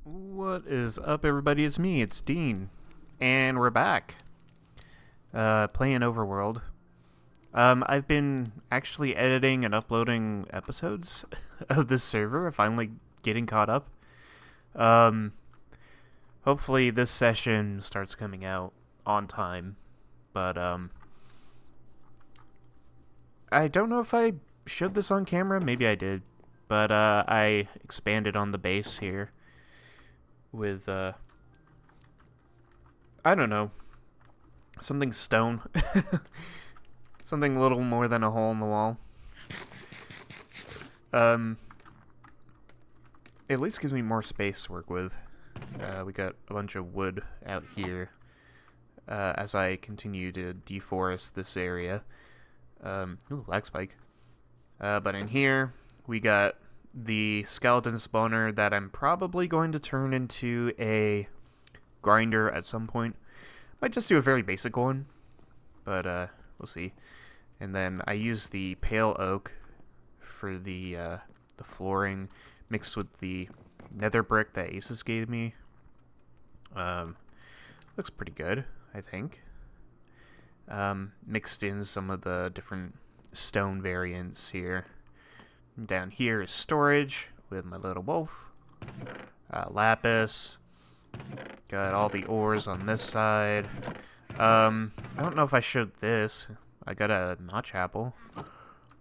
What is up, everybody? It's me, it's Dean, and we're back. Playing Overworld. I've been actually editing and uploading episodes of this server. I'm finally getting caught up. Um, Hopefully this session starts coming out on time, but, I don't know if I showed this on camera. Maybe I did, but, I expanded on the base here with, I don't know, something stone. Something a little more than a hole in the wall. Um, at least gives me more space to work with. We got a bunch of wood out here as I continue to deforest this area. Ooh, lag spike. But in here, we got the skeleton spawner that I'm probably going to turn into a grinder at some point. Might just do a very basic one, but we'll see. And then I use the pale oak for the flooring, mixed with the nether brick that Asus gave me. Looks pretty good, I think. Mixed in some of the different stone variants here. Down here is storage with my little wolf. Lapis. Got all the ores on this side. I don't know if I showed this. I got a notch apple.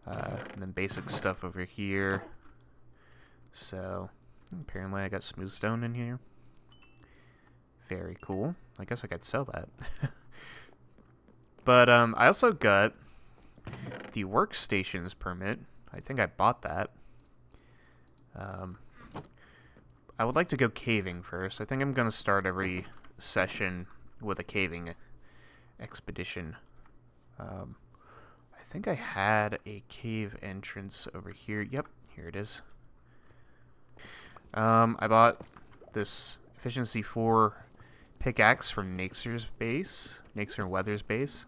And then basic stuff over here. So, apparently I got smooth stone in here. Very cool. I guess I could sell that. But, I also got the workstations permit. I think I bought that. I would like to go caving first. I think I'm going to start every session with a caving expedition. I think I had a cave entrance over here. Yep, here it is. I bought this efficiency 4 pickaxe from Naxer's base, Naxer Weather's base.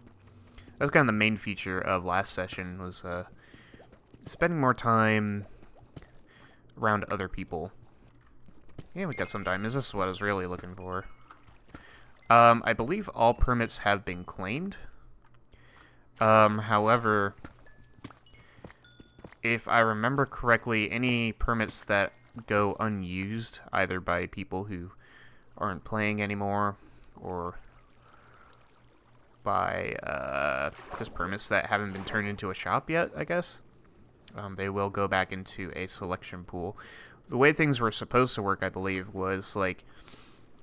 That was kind of the main feature of last session, was spending more time around other people. Yeah, we got some diamonds. This is what I was really looking for. I believe all permits have been claimed. However, if I remember correctly, any permits that go unused, either by people who aren't playing anymore, or by just permits that haven't been turned into a shop yet, I guess, they will go back into a selection pool. The way things were supposed to work, I believe, was like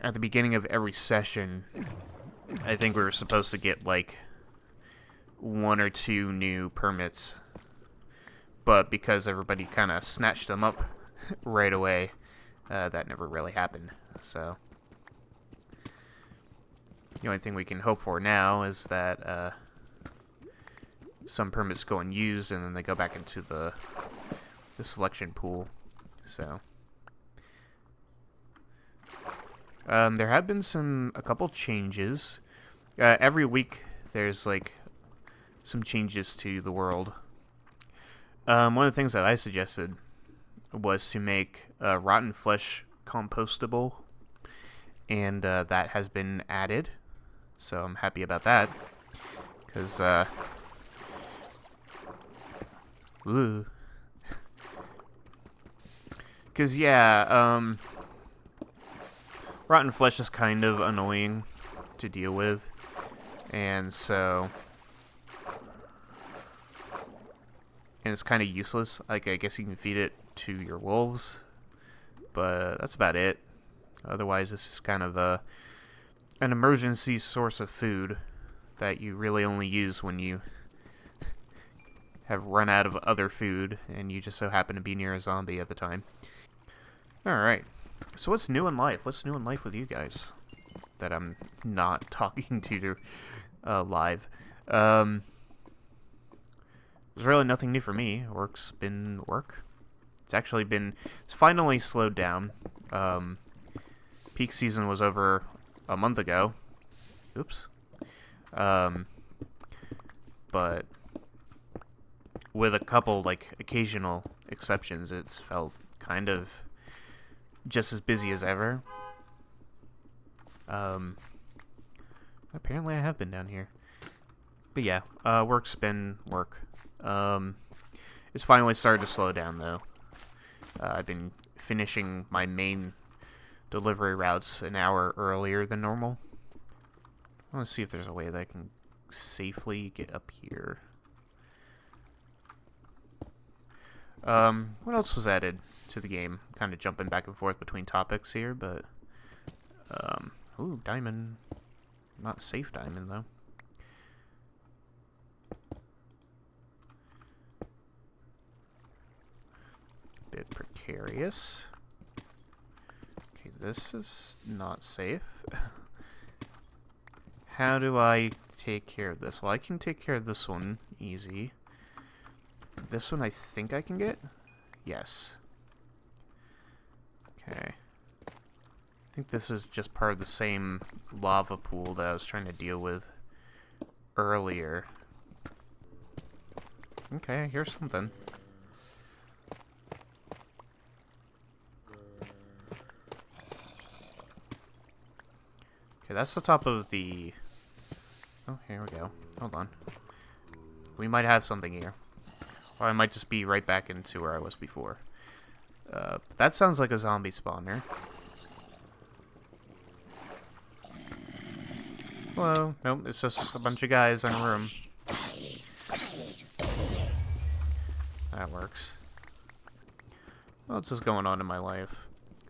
at the beginning of every session, I think we were supposed to get like 1 or 2 new permits, but because everybody kind of snatched them up right away, that never really happened. So the only thing we can hope for now is that some permits go unused and then they go back into the selection pool. So there have been a couple changes. Every week there's like some changes to the world. One of the things that I suggested was to make rotten flesh compostable, and that has been added, so I'm happy about that, because yeah, rotten flesh is kind of annoying to deal with, and it's kind of useless. Like, I guess you can feed it to your wolves, but that's about it. Otherwise, this is kind of an emergency source of food that you really only use when you have run out of other food and you just so happen to be near a zombie at the time. Alright, so what's new in life? What's new in life with you guys that I'm not talking to live? There's really nothing new for me. Work's been work. It's finally slowed down. Peak season was over a month ago. Oops. But with a couple, like, occasional exceptions, it's felt kind of just as busy as ever. Apparently I have been down here. But yeah, work's been work. It's finally started to slow down, though. I've been finishing my main delivery routes an hour earlier than normal. I want to see if there's a way that I can safely get up here. What else was added to the game? Kind of jumping back and forth between topics here, but... ooh, diamond. Not safe diamond, though. Bit precarious. Okay, this is not safe. How do I take care of this? Well, I can take care of this one easy. This one I think I can get? Yes. Okay. I think this is just part of the same lava pool that I was trying to deal with earlier. Okay, here's something. Okay, that's the top of the... Oh, here we go. Hold on. We might have something here. Or I might just be right back into where I was before. That sounds like a zombie spawner. Hello. Nope, it's just a bunch of guys in a room. That works. What else is going on in my life?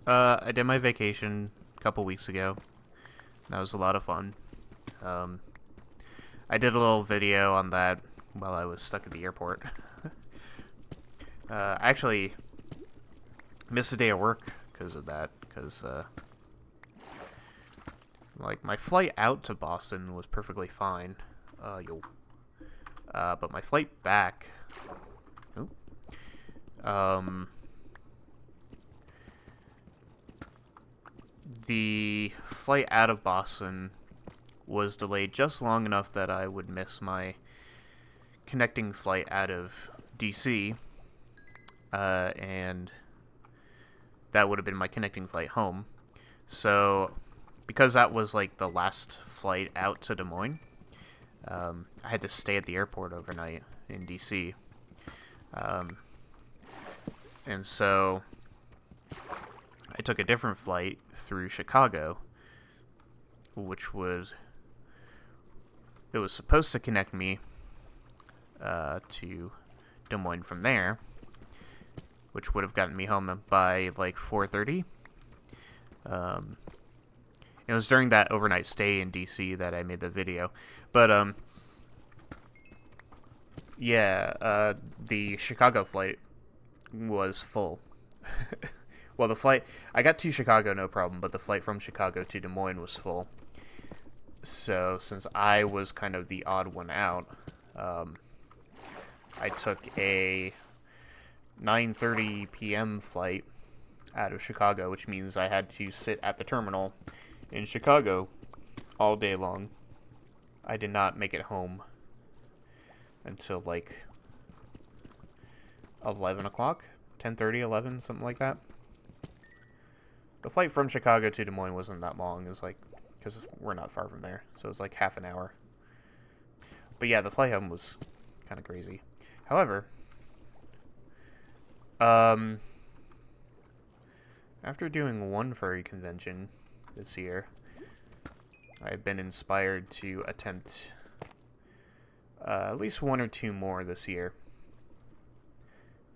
I did my vacation a couple weeks ago. That was a lot of fun. I did a little video on that while I was stuck at the airport. I actually missed a day of work because of that, because like my flight out to Boston was perfectly fine. But my flight back, the flight out of Boston was delayed just long enough that I would miss my connecting flight out of DC, and that would have been my connecting flight home. So, because that was like the last flight out to Des Moines, I had to stay at the airport overnight in DC. And so I took a different flight through Chicago, which was... It was supposed to connect me to Des Moines from there, which would have gotten me home by like 4:30. It was during that overnight stay in DC that I made the video. But yeah, the Chicago flight was full. Well, the flight... I got to Chicago no problem, but the flight from Chicago to Des Moines was full. So, since I was kind of the odd one out, I took a 9:30 p.m. flight out of Chicago, which means I had to sit at the terminal in Chicago all day long. I did not make it home until like 11 o'clock, 10:30, 11, something like that. The flight from Chicago to Des Moines wasn't that long. It was like, because we're not far from there, so it was like half an hour. But yeah, the flight home was kind of crazy. However, after doing one furry convention this year, I've been inspired to attempt at least one or two more this year.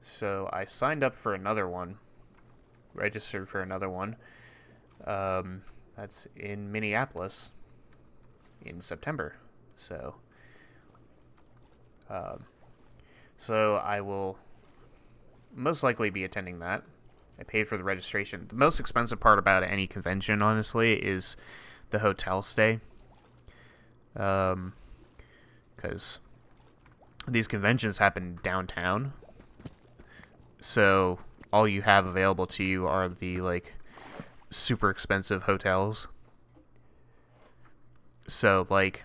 So I signed up for another one, registered for another one. That's in Minneapolis in September. So I will most likely be attending that. I paid for the registration. The most expensive part about any convention, honestly, is the hotel stay. Because these conventions happen downtown. So all you have available to you are the, like, super expensive hotels. So, like,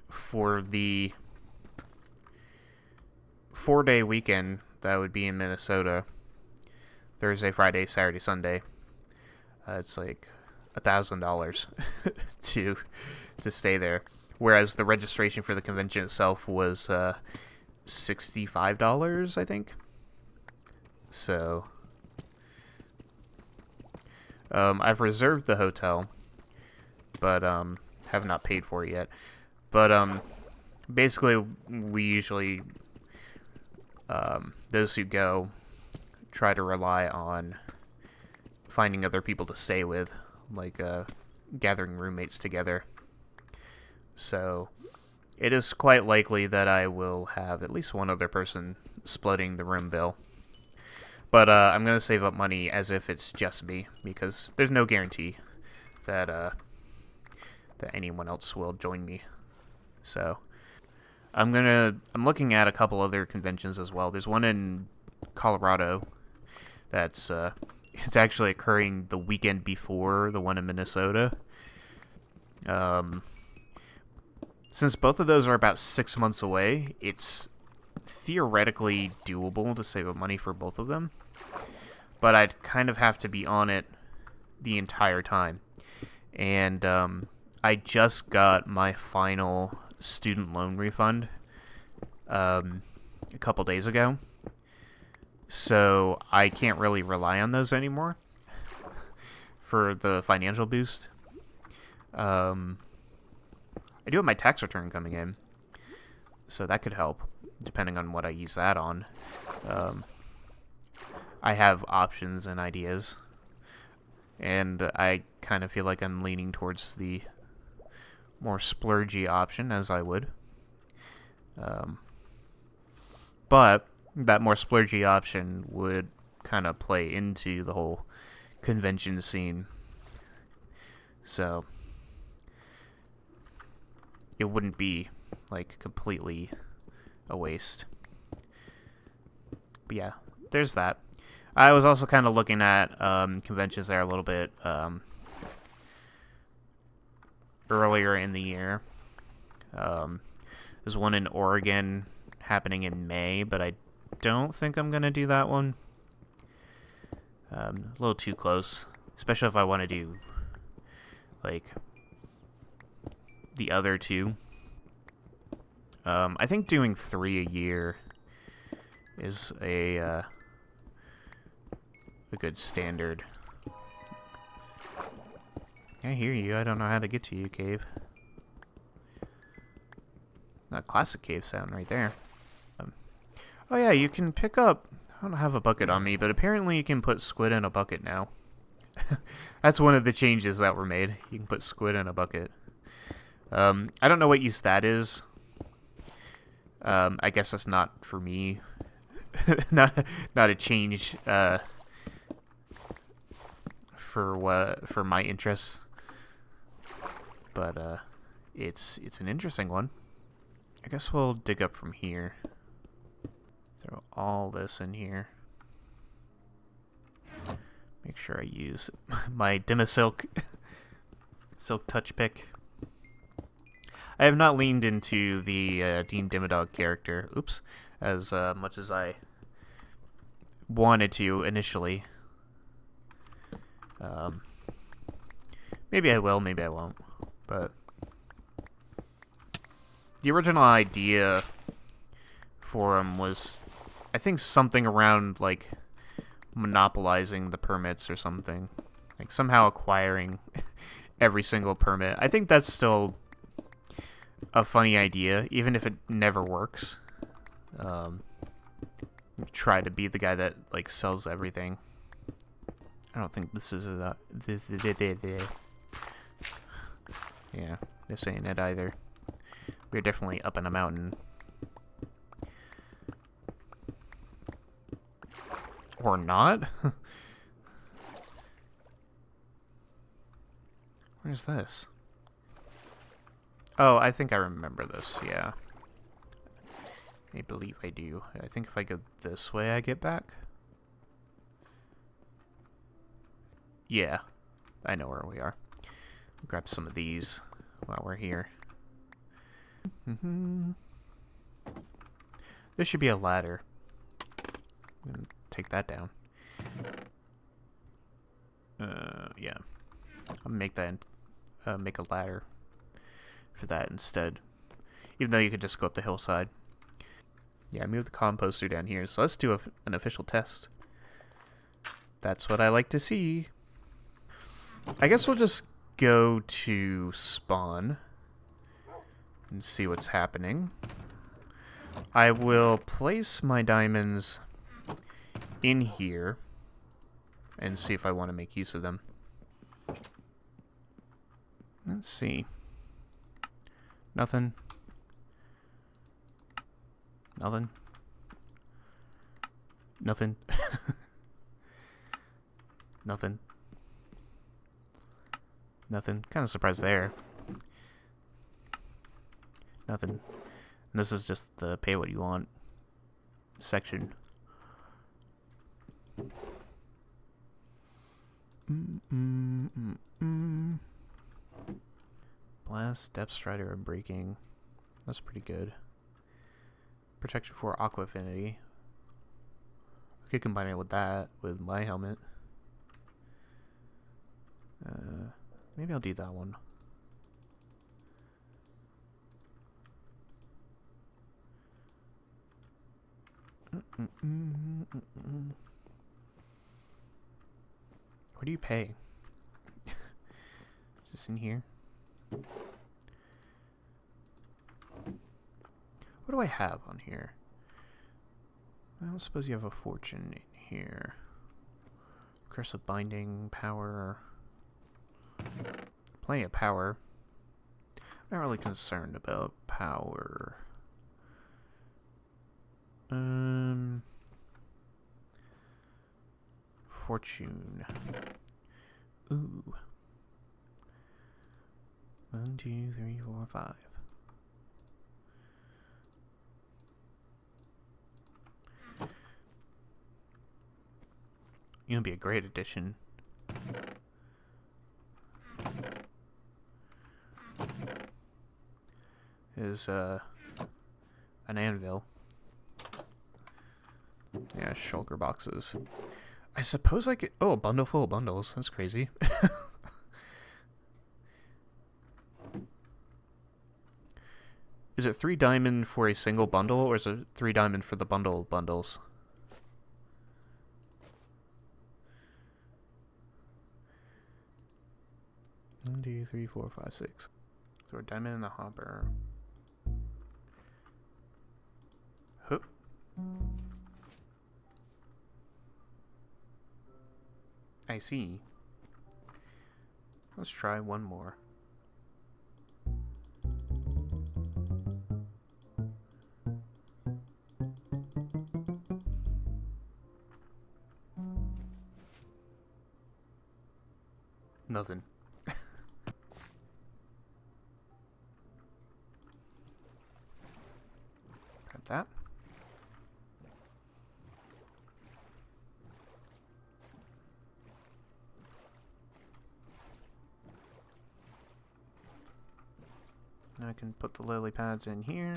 for the 4-day weekend that would be in Minnesota, Thursday, Friday, Saturday, Sunday. It's like $1,000 to stay there. Whereas the registration for the convention itself was $65, I think. So I've reserved the hotel, but have not paid for it yet. But basically, we usually those who go try to rely on finding other people to stay with, like gathering roommates together. So it is quite likely that I will have at least one other person splitting the room bill. But I'm going to save up money as if it's just me, because there's no guarantee that that anyone else will join me. So I'm looking at a couple other conventions as well. There's one in Colorado that's it's actually occurring the weekend before the one in Minnesota. Since both of those are about 6 months away, it's theoretically doable to save up money for both of them. But I'd kind of have to be on it the entire time. And I just got my final student loan refund a couple days ago. So I can't really rely on those anymore for the financial boost. I do have my tax return coming in, so that could help, depending on what I use that on. I have options and ideas, and I kind of feel like I'm leaning towards the more splurgy option, as I would. But that more splurgy option would kind of play into the whole convention scene. So it wouldn't be like completely a waste. But yeah, there's that. I was also kind of looking at conventions there a little bit earlier in the year. There's one in Oregon happening in May, but I don't think I'm going to do that one. A little too close, especially if I want to do like the other two. I think doing 3 a year is a good standard. I hear you. I don't know how to get to you, cave. A classic cave sound right there. Oh yeah, you can pick up... I don't have a bucket on me, but apparently you can put squid in a bucket now. That's one of the changes that were made. You can put squid in a bucket. I don't know what use that is. I guess that's not for me. not a change for my interests. But it's an interesting one. I guess we'll dig up from here. Throw all this in here. Make sure I use my Dimmadog silk touch pick. I have not leaned into the Dean Dimmadog character, as much as I wanted to initially. Maybe I will, maybe I won't. But the original idea for him was, I think, something around like monopolizing the permits or something, like somehow acquiring every single permit. I think that's still a funny idea, even if it never works. Try to be the guy that like sells everything. I don't think this is a yeah, this ain't it either. We're definitely up in a mountain. Or not? Where's this? Oh, I think I remember this, yeah. I believe I do. I think if I go this way, I get back. Yeah, I know where we are. Grab some of these while we're here. This should be a ladder. I'm gonna take that down. Yeah. I'll make that, make a ladder for that instead. Even though you could just go up the hillside. Yeah, I moved the composter down here, so let's do an official test. That's what I like to see. I guess we'll just go to spawn and see what's happening. I will place my diamonds in here and see if I want to make use of them. Let's see. Nothing. Nothing. Nothing. Nothing. Nothing. Kind of surprised there. Nothing. And this is just the pay what you want section. Blast, Depth Strider, and Breaking. That's pretty good. Protection for Aqua Affinity. I could combine it with that, with my helmet. Maybe I'll do that one. What do you pay? Is this in here? What do I have on here? Well, I suppose you have a fortune in here. Curse of Binding, power. Plenty of power. I'm not really concerned about power. Fortune. Ooh. 1, 2, 3, 4, 5. You'll be a great addition. Is an anvil. Yeah, shulker boxes. I suppose I could. Oh, a bundle full of bundles. That's crazy. Is it 3 diamond for a single bundle, or is it 3 diamond for the bundle of bundles? One, 2, 3, 4, 5, 6. Throw a diamond in the hopper. Hup. I see. Let's try one more. Nothing. Got that. Now I can put the lily pads in here.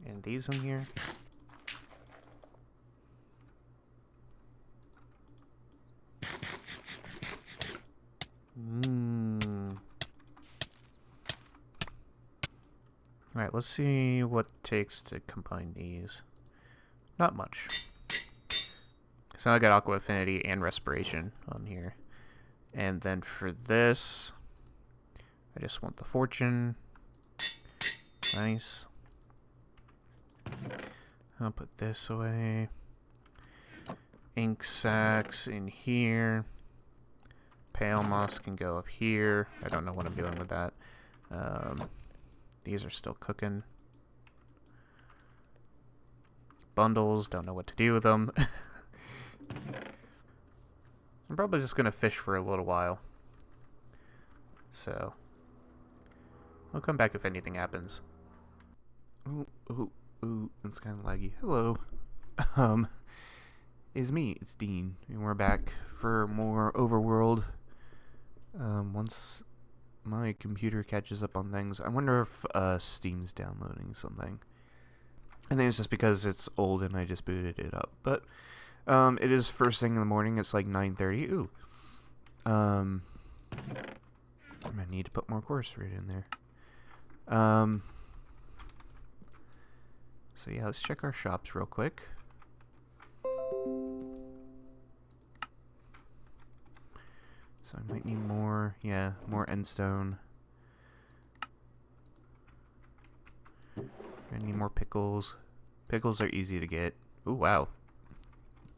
And these in here. Alright, let's see what it takes to combine these. Not much. So now I got Aqua Affinity and Respiration on here. And then for this, I just want the Fortune. Nice. I'll put this away. Ink sacs in here. Pale moss can go up here. I don't know what I'm doing with that. These are still cooking. Bundles, don't know what to do with them. I'm probably just going to fish for a little while. So, I'll come back if anything happens. Ooh, it's kind of laggy. Hello. It's me, it's Dean, and we're back for more Overworld. Once my computer catches up on things, I wonder if Steam's downloading something. I think it's just because it's old and I just booted it up, but It is first thing in the morning. It's like 9:30. Ooh. I'm gonna need to put more course right in there. So yeah, let's check our shops real quick. So I might need more, yeah, more endstone. I need more pickles. Pickles are easy to get. Ooh, wow.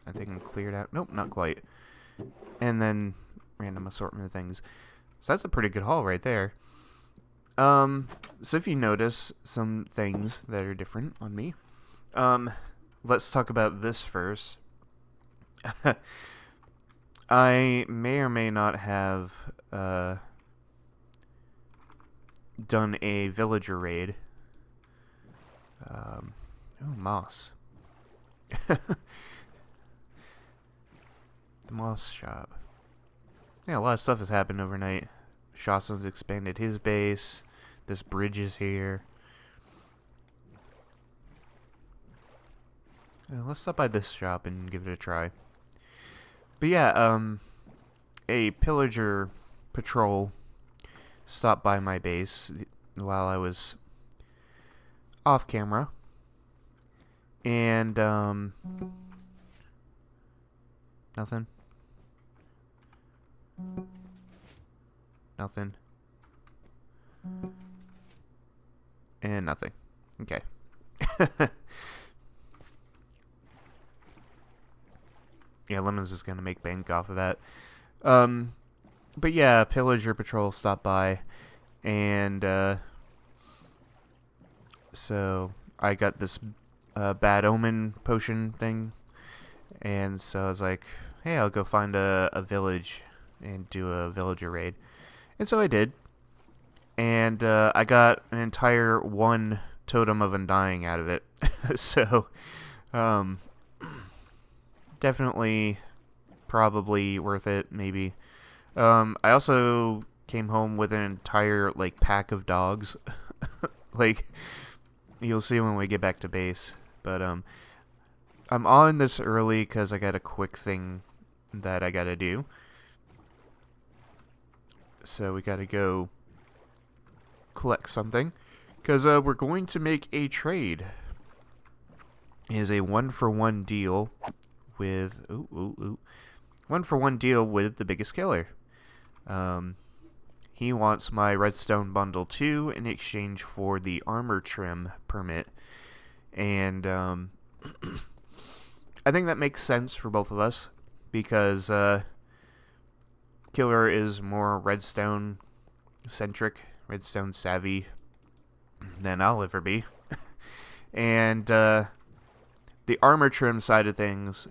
I think I'm cleared out. Nope, not quite. And then random assortment of things. So that's a pretty good haul right there. So if you notice some things that are different on me, let's talk about this first. I may or may not have done a villager raid. Oh, moss. The moss shop. Yeah, a lot of stuff has happened overnight. Shawson's expanded his base. This bridge is here. Let's stop by this shop and give it a try. But yeah, a pillager patrol stopped by my base while I was off camera. And, nothing. Nothing. And nothing. Okay. Yeah, Lemons is gonna make bank off of that. But yeah, Pillager Patrol stopped by, and so I got this Bad Omen potion thing, and so I was like, hey, I'll go find a village and do a villager raid. And so I did. And I got an entire 1 Totem of Undying out of it. So, definitely, probably worth it, maybe. I also came home with an entire, like, pack of dogs. Like, you'll see when we get back to base. But, I'm on this early because I got a quick thing that I gotta do. So we gotta go collect something, because we're going to make a trade. It is a 1-for-1 deal with 1-for-1 deal with the biggest killer. He wants my redstone bundle 2 in exchange for the armor trim permit, and I think that makes sense for both of us, because Killer is more redstone centric, redstone savvy than I'll ever be. And the armor trim side of things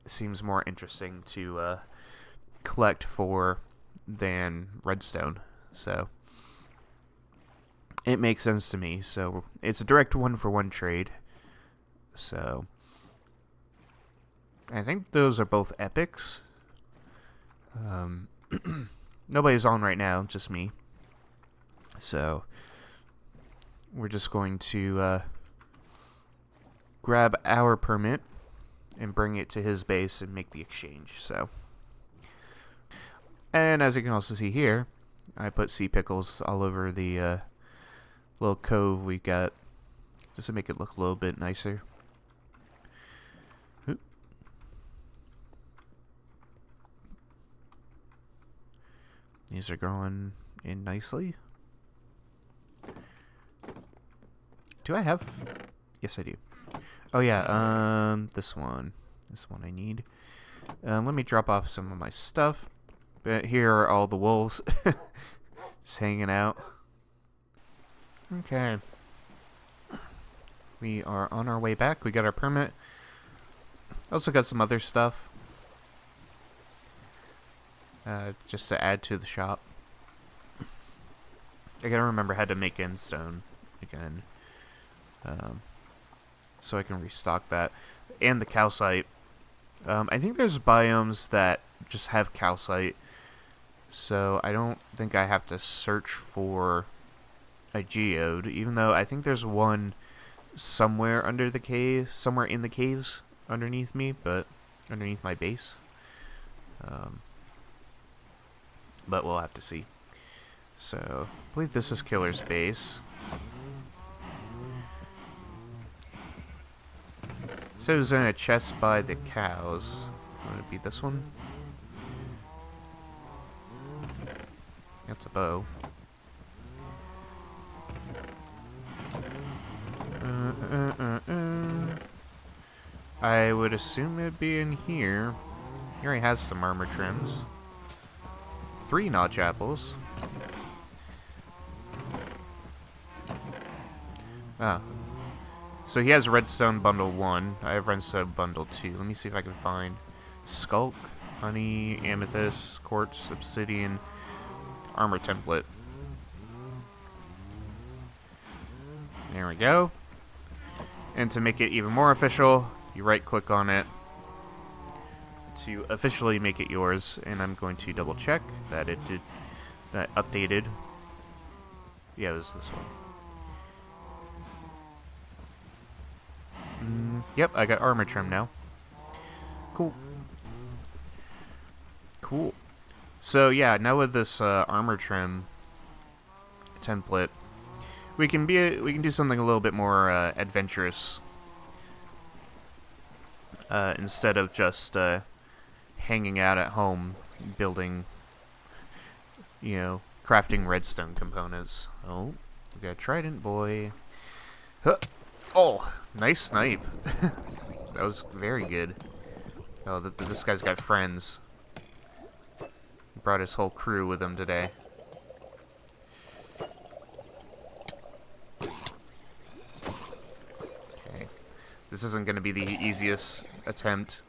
seems more interesting to collect for than redstone. So it makes sense to me. So it's a direct 1-for-1 trade. So I think those are both epics. Nobody's on right now, just me. So we're just going to grab our permit and bring it to his base and make the exchange. So, and as you can also see here, I put sea pickles all over the little cove we got, just to make it look a little bit nicer. Oop. These are growing in nicely. Do I have? Yes, I do. Oh yeah, this one I need. Let me drop off some of my stuff. But here are all the wolves, just hanging out. Okay. We are on our way back. We got our permit. Also got some other stuff. Just to add to the shop. I gotta remember how to make endstone again. So I can restock that. And the calcite. I think there's biomes that just have calcite. So I don't think I have to search for a geode. Even though I think there's one somewhere under the cave. Somewhere in the caves underneath me. But underneath my base. But we'll have to see. So, I believe this is Killer's base. So it was in a chest by the cows. Would it be this one? That's a bow. I would assume it'd be in here. He already has some armor trims. 3 notch apples. Ah. So he has Redstone Bundle 1. I have Redstone Bundle 2. Let me see if I can find Skulk, Honey, Amethyst, Quartz, Obsidian, Armor Template. There we go. And to make it even more official, you right-click on it to officially make it yours. And I'm going to double-check that it did that updated. Yeah, it was this one. Yep, I got armor trim now. Cool. Cool. So yeah, now with this armor trim template, we can do something a little bit more adventurous instead of just hanging out at home building, you know, crafting redstone components. Oh, we got a trident, boy. Huh. Oh, nice snipe. That was very good. Oh, this guy's got friends. He brought his whole crew with him today. Okay. This isn't going to be the easiest attempt.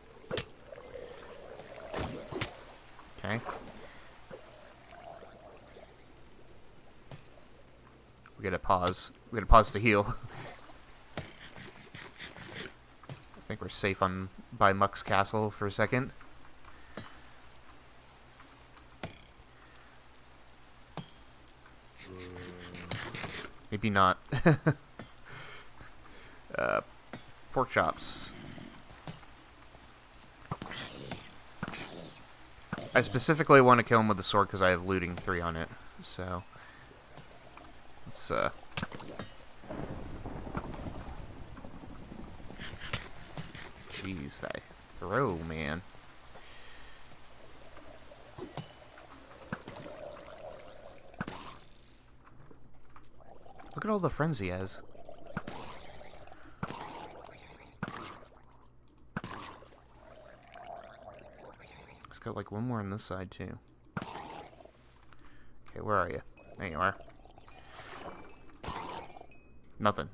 Okay. We gotta pause. We gotta pause to heal. I think we're safe on by Muck's castle for a second. Maybe not. Pork chops. I specifically want to kill him with the sword because I have looting 3 on it. So let's jeez, that throw, man. Look at all the friends he has. It's got like one more on this side too. Okay, where are you? There you are. Nothing.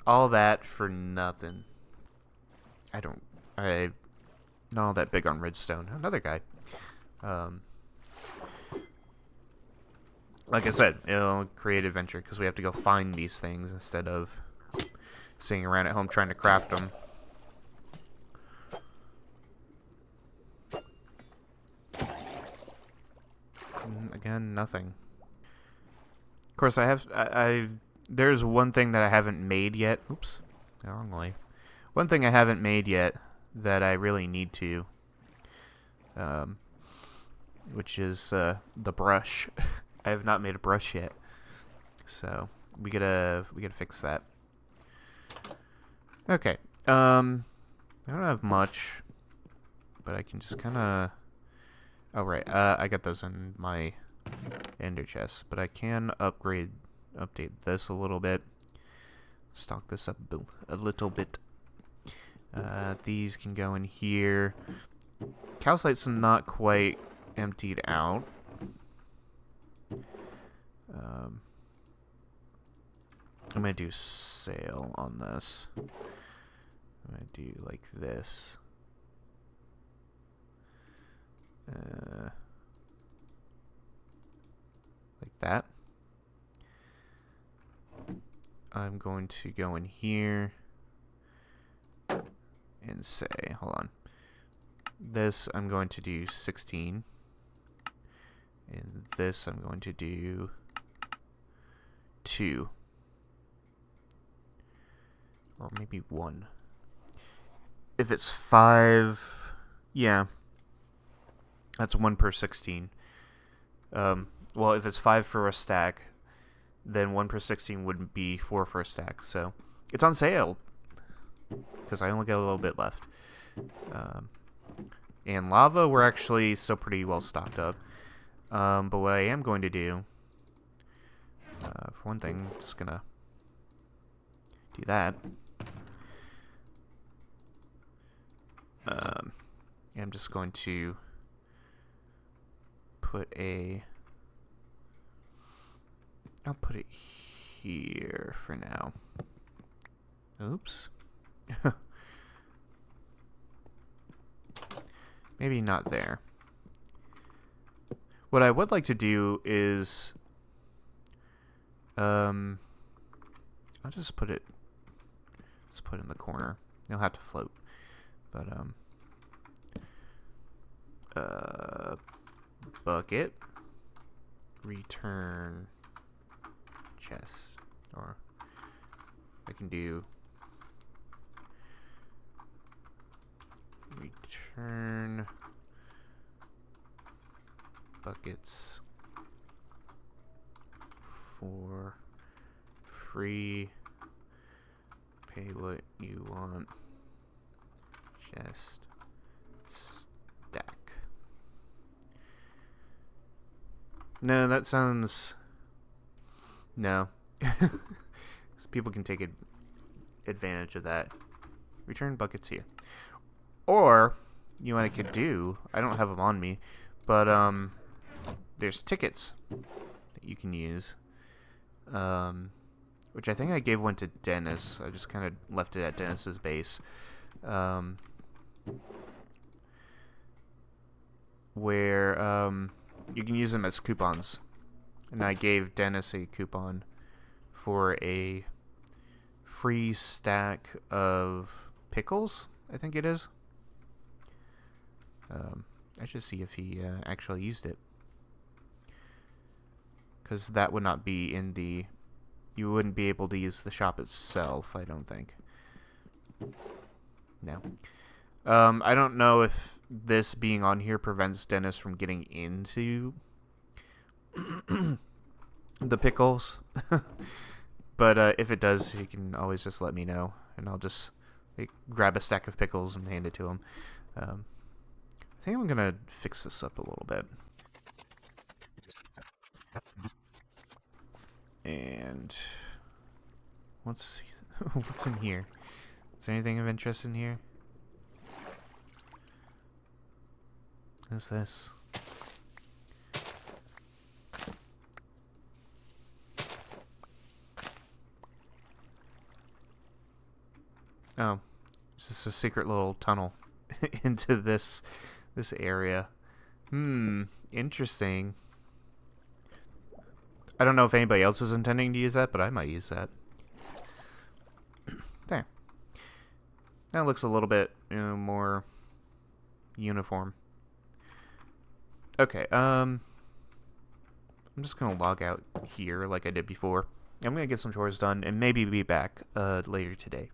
All that for nothing. I'm not all that big on redstone. Another guy. Like I said, it'll create adventure because we have to go find these things instead of sitting around at home trying to craft them. Again, nothing. Of course, there's one thing that I haven't made yet. Oops, the wrong way. One thing I haven't made yet that I really need to, which is the brush. I have not made a brush yet, so we gotta fix that. Okay. I don't have much, but I can just kind of. Oh right, I got those in my ender chest, but I can update this a little bit. Stock this up a little bit. These can go in here. Calcite's not quite emptied out. I'm gonna do sail on this. I'm gonna do like this. Like that. I'm going to go in here and say, hold on. This I'm going to do 16. And this I'm going to do 2. Or maybe 1. if it's 5, yeah, that's 1 per 16. Well, if it's 5 for a stack, then 1 per 16 would be 4 for a stack. So it's on sale because I only got a little bit left. And lava, we're actually still pretty well stocked up. But what I am going to do, for one thing, just gonna do that. I'm just going to I'll put it here for now. Oops. Maybe not there. What I would like to do is, I'll just put it in the corner. It'll have to float, but bucket, return chest, or I can do return buckets for free, pay what you want, chest stack. No, that sounds... No. So people can take advantage of that. Return buckets here. Or, you know what I could do? I don't have them on me, but there's tickets that you can use. Which I think I gave one to Dennis. I just kind of left it at Dennis's base. Where you can use them as coupons. And I gave Dennis a coupon for a free stack of pickles, I think it is. I should see if he actually used it. Because that would not be in the... You wouldn't be able to use the shop itself, I don't think. No. I don't know if this being on here prevents Dennis from getting into the pickles. But if it does, he can always just let me know. And I'll just grab a stack of pickles and hand it to him. I think I'm going to fix this up a little bit. And what's in here? Is there anything of interest in here? What's this? Oh, it's just a secret little tunnel into this area. Interesting. I don't know if anybody else is intending to use that, but I might use that. There. That looks a little bit more uniform. Okay, I'm just gonna log out here like I did before. I'm gonna get some chores done and maybe be back later today.